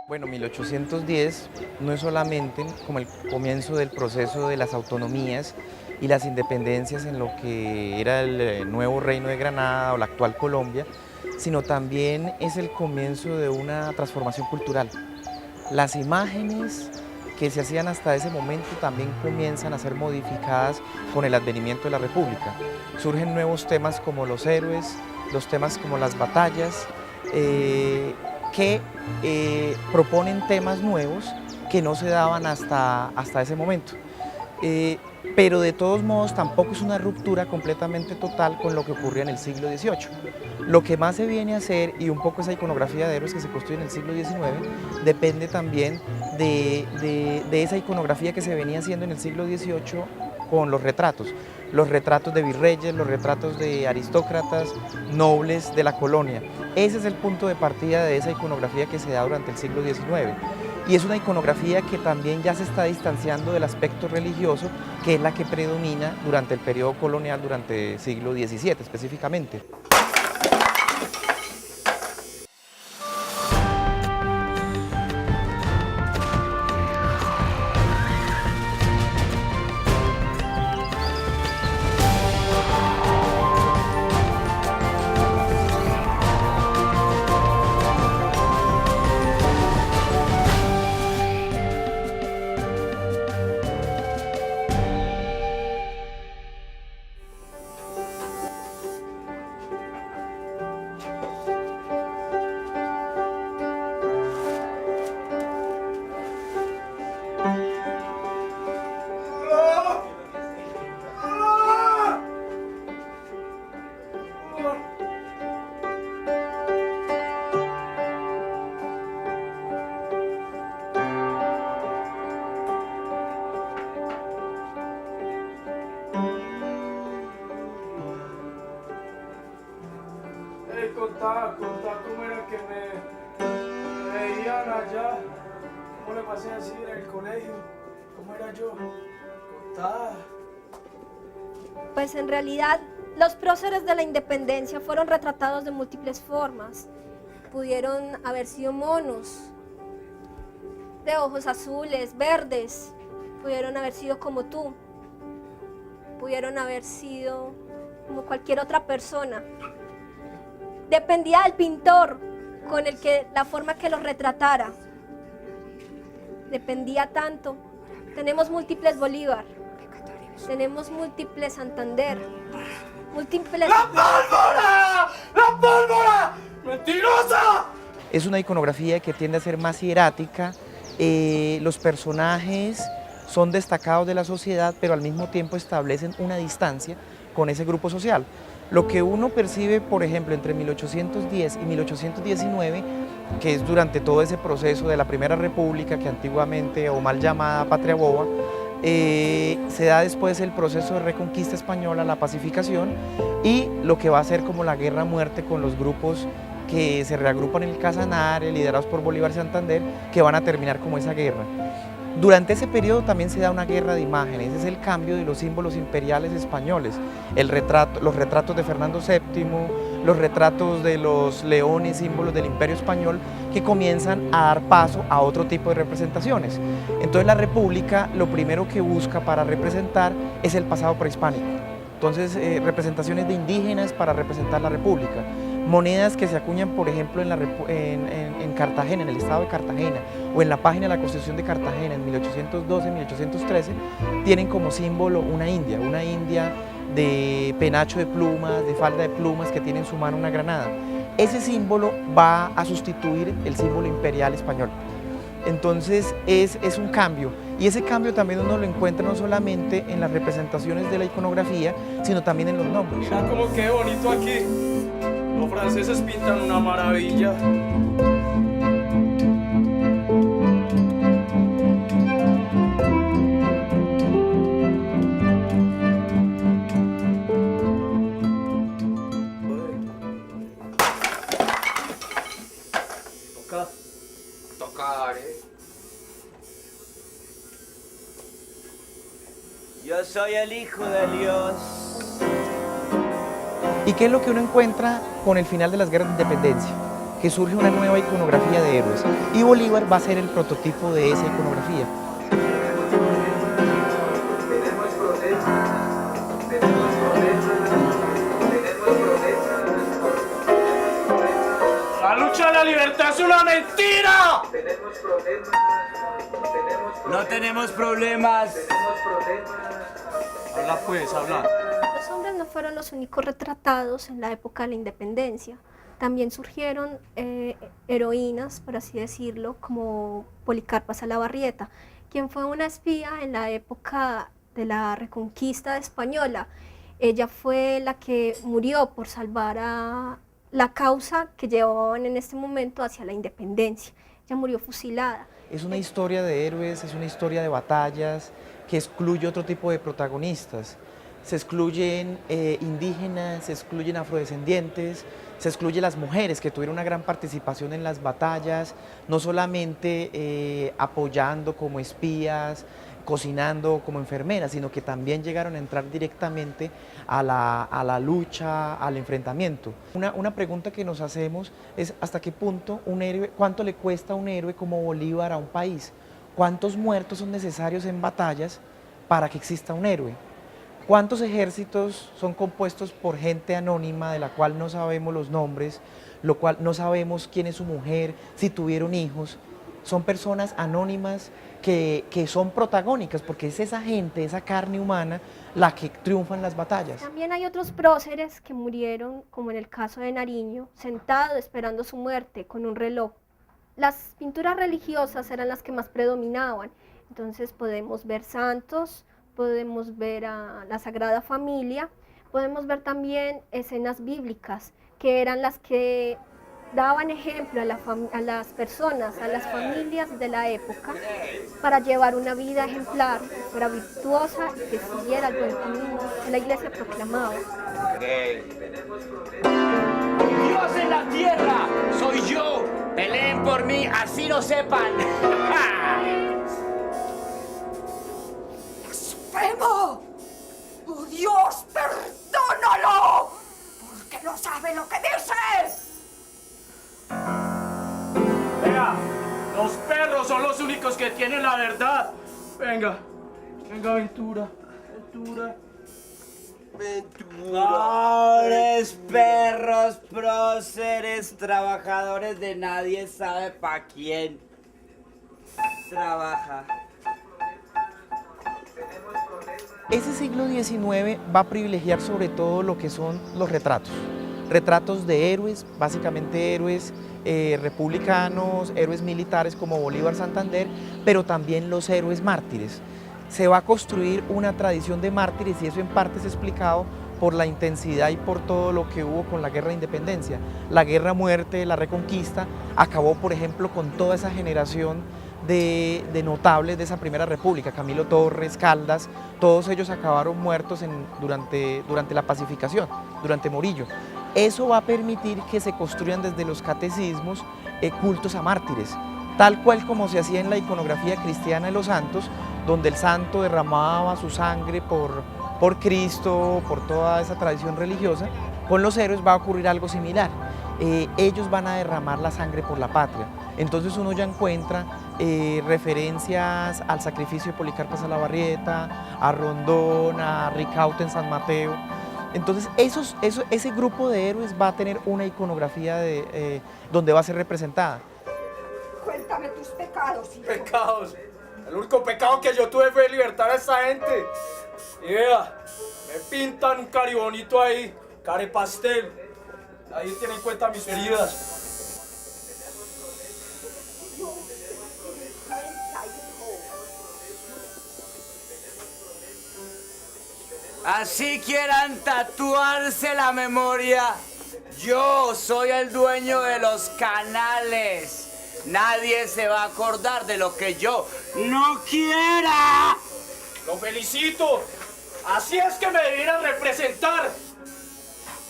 Bueno, 1810 no es solamente como el comienzo del proceso de las autonomías y las independencias en lo que era el nuevo Reino de Granada o la actual Colombia, sino también es el comienzo de una transformación cultural. Las imágenes que se hacían hasta ese momento también comienzan a ser modificadas con el advenimiento de la República. Surgen nuevos temas como los héroes, los temas como las batallas, que proponen temas nuevos que no se daban hasta ese momento. Pero de todos modos tampoco es una ruptura completamente total con lo que ocurría en el siglo XVIII. Lo que más se viene a hacer, y un poco esa iconografía de héroes que se construye en el siglo XIX, depende también de esa iconografía que se venía haciendo en el siglo XVIII con los retratos de virreyes, los retratos de aristócratas, nobles de la colonia. Ese es el punto de partida de esa iconografía que se da durante el siglo XIX. Y es una iconografía que también ya se está distanciando del aspecto religioso, que es la que predomina durante el periodo colonial, durante el siglo XVII específicamente. Contá cómo era que me veían allá, cómo le pasé así en el colegio, cómo era yo, contá. Pues en realidad los próceres de la independencia fueron retratados de múltiples formas. Pudieron haber sido monos, de ojos azules, verdes, pudieron haber sido como tú, pudieron haber sido como cualquier otra persona. Dependía del pintor con el que la forma que los retratara. Dependía tanto. Tenemos múltiples Bolívar, tenemos múltiples Santander, múltiples... ¡La pólvora! ¡La pólvora! ¡Mentirosa! Es una iconografía que tiende a ser más hierática. Los personajes son destacados de la sociedad, pero al mismo tiempo establecen una distancia con ese grupo social. Lo que uno percibe, por ejemplo, entre 1810 y 1819, que es durante todo ese proceso de la Primera República, que antiguamente, o mal llamada Patria Boba, se da después el proceso de reconquista española, la pacificación, y lo que va a ser como la guerra a muerte con los grupos que se reagrupan en el Casanare, liderados por Bolívar y Santander, que van a terminar como esa guerra. Durante ese periodo también se da una guerra de imágenes, es el cambio de los símbolos imperiales españoles, los retratos de Fernando VII, los retratos de los leones, símbolos del Imperio Español, que comienzan a dar paso a otro tipo de representaciones. Entonces la República lo primero que busca para representar es el pasado prehispánico. Entonces representaciones de indígenas para representar la República. Monedas que se acuñan, por ejemplo, en Cartagena, en el estado de Cartagena, o en la página de la Constitución de Cartagena en 1812, 1813, tienen como símbolo una india de penacho de plumas, de falda de plumas, que tiene en su mano una granada. Ese símbolo va a sustituir el símbolo imperial español. Entonces es un cambio, y ese cambio también uno lo encuentra no solamente en las representaciones de la iconografía, sino también en los nombres. Mira cómo qué bonito aquí. Los franceses pintan una maravilla. Tocar, Yo soy el Hijo de Dios. ¿Y qué es lo que uno encuentra con el final de las guerras de independencia? que surge una nueva iconografía de héroes. Y Bolívar va a ser el prototipo de esa iconografía. La lucha de la libertad es una mentira. No tenemos problemas. Habla pues, habla. Los hombres no fueron los únicos retratados en la época de la independencia. También surgieron heroínas, por así decirlo, como Policarpa Salabarrieta, quien fue una espía en la época de la Reconquista española. Ella fue la que murió por salvar a la causa que llevaban en este momento hacia la independencia. Ella murió fusilada. Es una historia de héroes, es una historia de batallas que excluye otro tipo de protagonistas. Se excluyen indígenas, se excluyen afrodescendientes, se excluyen las mujeres que tuvieron una gran participación en las batallas, no solamente apoyando como espías, cocinando como enfermeras, sino que también llegaron a entrar directamente a la lucha, al enfrentamiento. Una pregunta que nos hacemos es hasta qué punto un héroe, cuánto le cuesta a un héroe como Bolívar a un país, cuántos muertos son necesarios en batallas para que exista un héroe. ¿Cuántos ejércitos son compuestos por gente anónima de la cual no sabemos los nombres, lo cual no sabemos quién es su mujer, si tuvieron hijos? Son personas anónimas que son protagónicas porque es esa gente, esa carne humana la que triunfa en las batallas. También hay otros próceres que murieron, como en el caso de Nariño, sentado esperando su muerte con un reloj. Las pinturas religiosas eran las que más predominaban, entonces podemos ver santos, podemos ver a la Sagrada Familia, podemos ver también escenas bíblicas, que eran las que daban ejemplo a las personas, a las familias de la época, para llevar una vida ejemplar, fuera virtuosa y que siguiera el buen camino que la Iglesia proclamaba. Dios en la tierra, soy yo. Peleen por mí, así lo sepan. ¡Blasfemo! ¡Oh, Dios, perdónalo! Porque no sabe lo que dice. Vea, los perros son los únicos que tienen la verdad. Venga, venga, Ventura, Ventura. Pobres perros, próceres, trabajadores de nadie sabe pa' quién trabaja. Ese siglo XIX va a privilegiar sobre todo lo que son los retratos. Retratos de héroes, básicamente héroes republicanos, héroes militares como Bolívar, Santander, pero también los héroes mártires. Se va a construir una tradición de mártires y eso en parte es explicado por la intensidad y por todo lo que hubo con la Guerra de Independencia. La guerra a muerte, la Reconquista, acabó por ejemplo con toda esa generación de notables de esa primera república, Camilo Torres, Caldas, todos ellos acabaron muertos durante la pacificación, durante Morillo. Eso va a permitir que se construyan desde los catecismos cultos a mártires, tal cual como se hacía en la iconografía cristiana de los santos, donde el santo derramaba su sangre por Cristo, por toda esa tradición religiosa. Con los héroes va a ocurrir algo similar. Ellos van a derramar la sangre por la patria. Entonces uno ya encuentra referencias al sacrificio de Policarpa Salabarrieta, a Rondón, a Ricaute en San Mateo. Entonces ese grupo de héroes va a tener una iconografía donde va a ser representada. Cuéntame tus pecados, hijo. Pecados. El único pecado que yo tuve fue libertar a esa gente. Y vea, me pintan un caribonito ahí, care pastel. Ahí tienen en cuenta mis heridas. Así quieran tatuarse la memoria. Yo soy el dueño de los canales. Nadie se va a acordar de lo que yo no quiera. ¡Lo felicito! Así es que me debieran representar.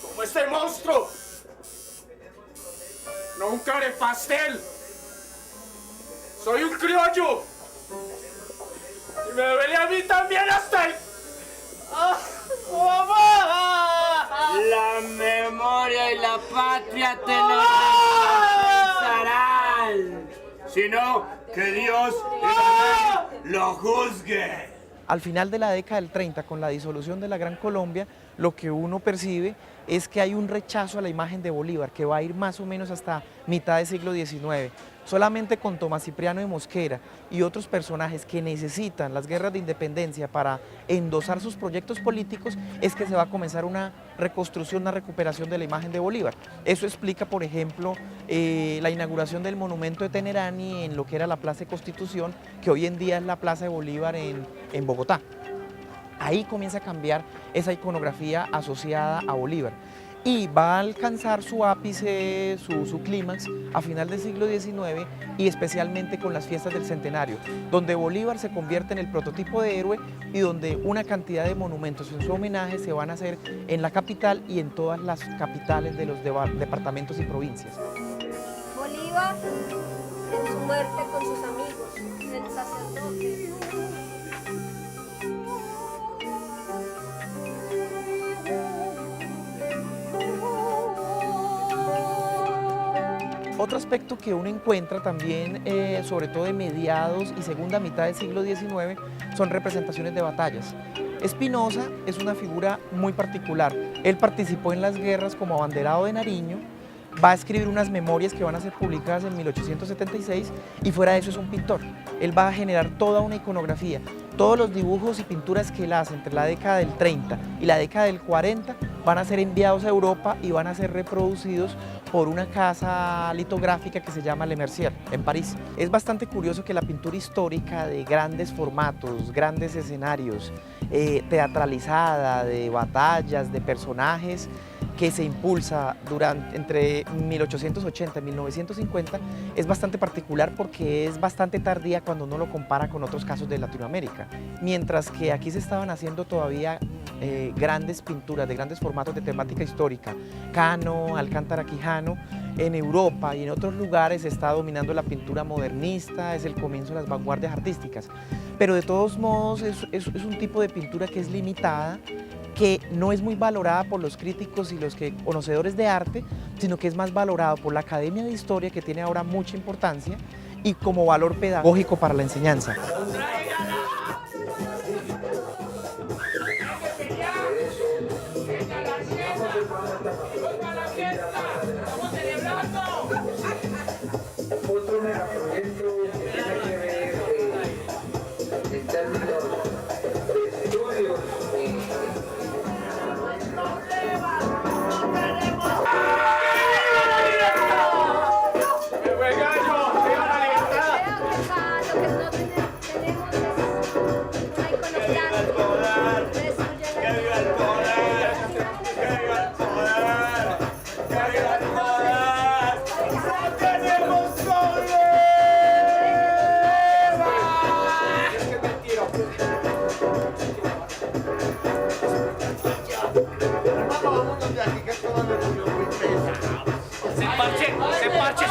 Como este monstruo. No un carepastel. Soy un criollo. Y me duele a mí también hasta el... ¡Ah, mamá! La memoria y la patria te lo... ¡Ah! sino que Dios lo juzgue. Al final de la década del 30, con la disolución de la Gran Colombia, lo que uno percibe es que hay un rechazo a la imagen de Bolívar, que va a ir más o menos hasta mitad del siglo XIX. Solamente con Tomás Cipriano de Mosquera y otros personajes que necesitan las guerras de independencia para endosar sus proyectos políticos es que se va a comenzar una reconstrucción, una recuperación de la imagen de Bolívar. Eso explica, por ejemplo, la inauguración del monumento de Tenerani en lo que era la Plaza de Constitución, que hoy en día es la Plaza de Bolívar en Bogotá. Ahí comienza a cambiar esa iconografía asociada a Bolívar y va a alcanzar su ápice, su clímax a final del siglo XIX y especialmente con las fiestas del centenario, donde Bolívar se convierte en el prototipo de héroe y donde una cantidad de monumentos en su homenaje se van a hacer en la capital y en todas las capitales de los departamentos y provincias. Bolívar, en su muerte con sus amigos, el sacerdote. Otro aspecto que uno encuentra también, sobre todo de mediados y segunda mitad del siglo XIX, son representaciones de batallas. Espinosa es una figura muy particular. Él participó en las guerras como abanderado de Nariño, va a escribir unas memorias que van a ser publicadas en 1876 y fuera de eso es un pintor. Él va a generar toda una iconografía. Todos los dibujos y pinturas que él hace entre la década del 30 y la década del 40 van a ser enviados a Europa y van a ser reproducidos por una casa litográfica que se llama Le Mercier, en París. Es bastante curioso que la pintura histórica de grandes formatos, grandes escenarios, teatralizada, de batallas, de personajes, que se impulsa entre 1880 y 1950 es bastante particular porque es bastante tardía cuando uno lo compara con otros casos de Latinoamérica. Mientras que aquí se estaban haciendo todavía grandes pinturas de grandes formatos de temática histórica, Cano, Alcántara Quijano, en Europa y en otros lugares está dominando la pintura modernista, es el comienzo de las vanguardias artísticas. Pero de todos modos es un tipo de pintura que es limitada, que no es muy valorada por los críticos y los conocedores de arte, sino que es más valorado por la Academia de Historia, que tiene ahora mucha importancia, y como valor pedagógico para la enseñanza. Otro megaproyecto que tiene que ver en términos de estudios Se parche